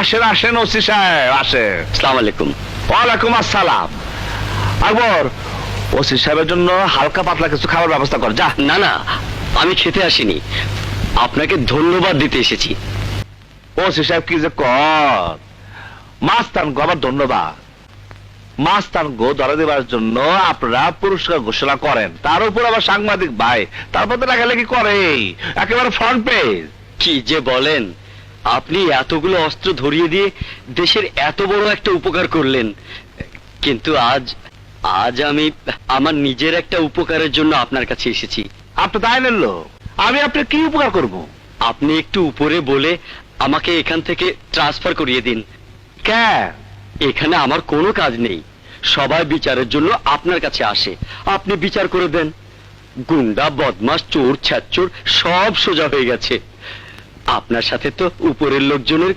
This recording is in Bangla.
আসেন আসেন ওসি সাহেব আসেন। আসসালামু আলাইকুম। ওয়ালাইকুম আসসালাম। আকবর, ওসি সাহেবের জন্য হালকা পাতলা কিছু খাবার ব্যবস্থা কর যা। না না, আমি খেতে আসিনি, আপনাকে ধন্যবাদ দিতে এসেছি। ওসি সাহেব কি যে কর, মাস্তান গো আবার ধন্যবাদ। মাস্তান গো ধরা দেবার জন্য আপনারা পুরস্কার ঘোষণা করেন, তার উপর আবার সাংবাদিক ভাই তারপর তো লেখালেখি করে একেবারে ফ্রন্ট পেজ। কি যে বলেন, আপনি এতগুলো অস্ত্র ধরিয়ে দিয়ে দেশের এত বড় একটা উপকার করলেন, কিন্তু আজ আমি আমার নিজের একটা উপকারের জন্য আপনার কাছে এসেছি। আপনি তাই নিল, আমি আপনার কি উপকার করব? আপনি একটু উপরে বলে আমাকে এখান থেকে ট্রান্সফার করিয়ে দিন। কেন? এখানে আমার কোনো কাজ নেই, সবাই বিচারের জন্য আপনার কাছে আসে, আপনি বিচার করে দেন। গুন্ডা বদমাস চোর ছ্যাচোর সব সোজা হয়ে গেছে, আপনার সাথে তো উপরের লোকজনের